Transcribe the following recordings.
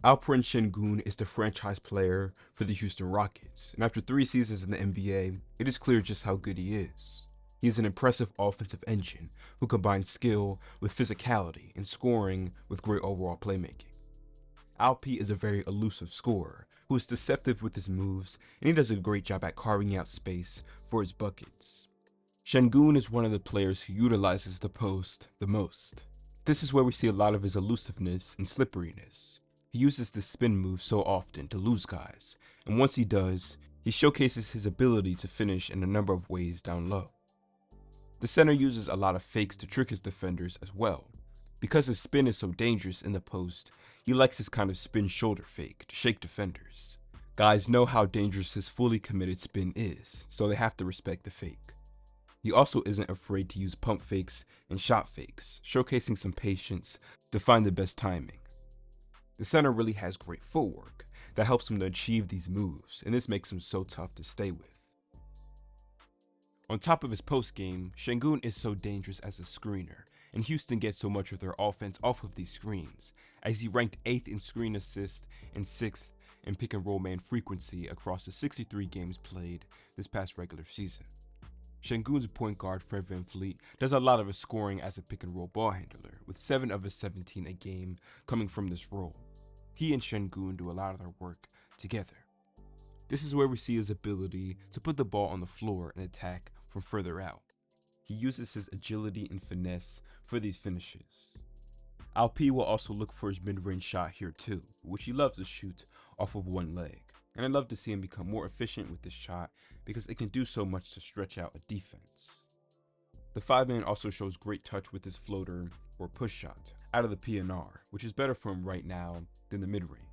Alperen Sengun is the franchise player for the Houston Rockets, and after 3 seasons in the NBA, it is clear just how good he is. He is an impressive offensive engine who combines skill with physicality and scoring with great overall playmaking. Alp is a very elusive scorer who is deceptive with his moves, and he does a great job at carving out space for his buckets. Sengun is one of the players who utilizes the post the most. This is where we see a lot of his elusiveness and slipperiness. He uses this spin move so often to lose guys, and once he does, he showcases his ability to finish in a number of ways down low. The center uses a lot of fakes to trick his defenders as well. Because his spin is so dangerous in the post, he likes his kind of spin shoulder fake to shake defenders. Guys know how dangerous his fully committed spin is, so they have to respect the fake. He also isn't afraid to use pump fakes and shot fakes, showcasing some patience to find the best timing. The center really has great footwork that helps him to achieve these moves, and this makes him so tough to stay with. On top of his post game, Sengun is so dangerous as a screener, and Houston gets so much of their offense off of these screens, as he ranked 8th in screen assists and 6th in pick and roll man frequency across the 63 games played this past regular season. Sengun's point guard Fred VanVleet does a lot of his scoring as a pick and roll ball handler, with 7 of his 17 a game coming from this role. He and Sengun do a lot of their work together. This is where we see his ability to put the ball on the floor and attack from further out. He uses his agility and finesse for these finishes. Alp will also look for his mid-range shot here too, which he loves to shoot off of one leg. And I'd love to see him become more efficient with this shot because it can do so much to stretch out a defense. The 5-man also shows great touch with his floater or push shot out of the PNR, which is better for him right now than the mid-range.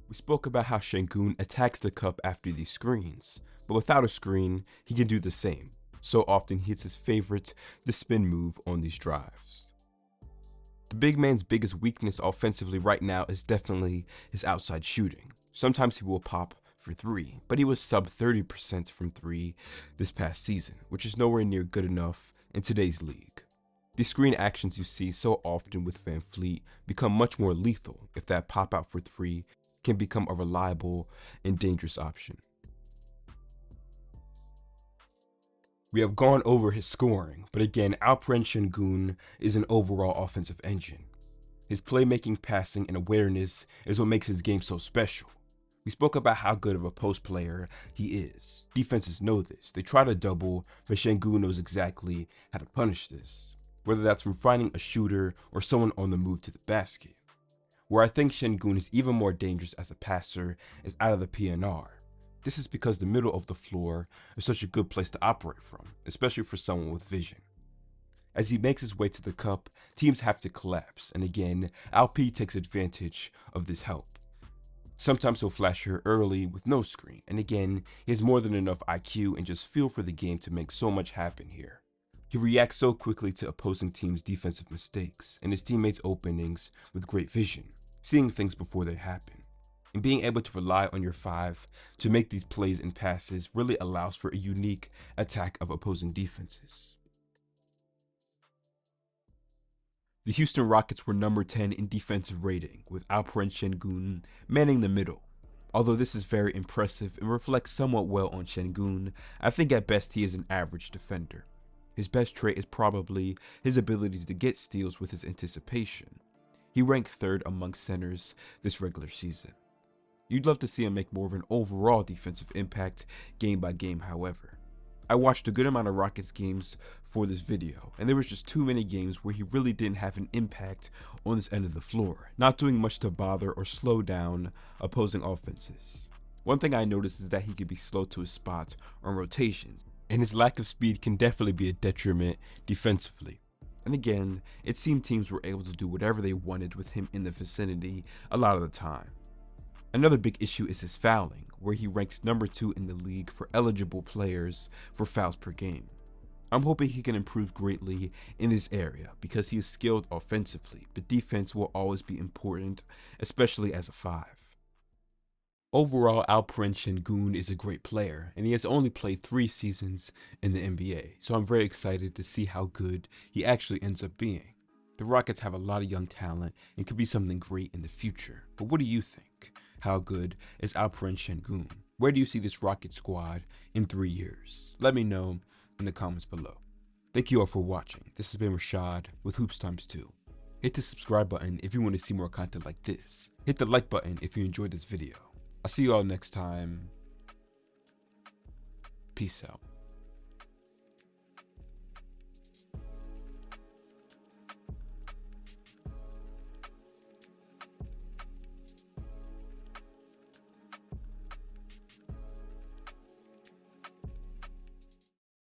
We spoke about how Sengun attacks the cup after these screens, but without a screen, he can do the same. So often he hits his favorite, the spin move on these drives. The big man's biggest weakness offensively right now is definitely his outside shooting. Sometimes he will pop for 3, but he was sub 30% from 3 this past season, which is nowhere near good enough in today's league. The screen actions you see so often with VanVleet become much more lethal if that pop out for 3 can become a reliable and dangerous option. We have gone over his scoring, but again, Alperen Sengun is an overall offensive engine. His playmaking, passing, and awareness is what makes his game so special. We spoke about how good of a post player he is. Defenses know this. They try to double, but Sengun knows exactly how to punish this, whether that's from finding a shooter or someone on the move to the basket. Where I think Sengun is even more dangerous as a passer is out of the PNR. This is because the middle of the floor is such a good place to operate from, especially for someone with vision. As he makes his way to the cup, teams have to collapse, and again, Alp takes advantage of this help. Sometimes he'll flash here early with no screen, and again, he has more than enough IQ and just feel for the game to make so much happen here. He reacts so quickly to opposing teams' defensive mistakes and his teammates' openings with great vision, seeing things before they happen. And being able to rely on your 5 to make these plays and passes really allows for a unique attack of opposing defenses. The Houston Rockets were number 10 in defensive rating, with Alperen Sengun manning the middle. Although this is very impressive and reflects somewhat well on Sengun, I think at best he is an average defender. His best trait is probably his ability to get steals with his anticipation. He ranked 3rd among centers this regular season. You'd love to see him make more of an overall defensive impact game by game, however. I watched a good amount of Rockets games for this video, and there was just too many games where he really didn't have an impact on this end of the floor, not doing much to bother or slow down opposing offenses. One thing I noticed is that he could be slow to his spots on rotations, and his lack of speed can definitely be a detriment defensively. And again, it seemed teams were able to do whatever they wanted with him in the vicinity a lot of the time. Another big issue is his fouling, where he ranks number 2 in the league for eligible players for fouls per game. I'm hoping he can improve greatly in this area because he is skilled offensively, but defense will always be important, especially as a 5. Overall, Alperen Sengun is a great player, and he has only played 3 seasons in the NBA, so I'm very excited to see how good he actually ends up being. The Rockets have a lot of young talent and could be something great in the future. But what do you think? How good is Alperen Sengun? Where do you see this Rocket squad in 3 years? Let me know in the comments below. Thank you all for watching. This has been Rxkz with Hoops Times 2. Hit the subscribe button if you want to see more content like this. Hit the like button if you enjoyed this video. I'll see you all next time. Peace out.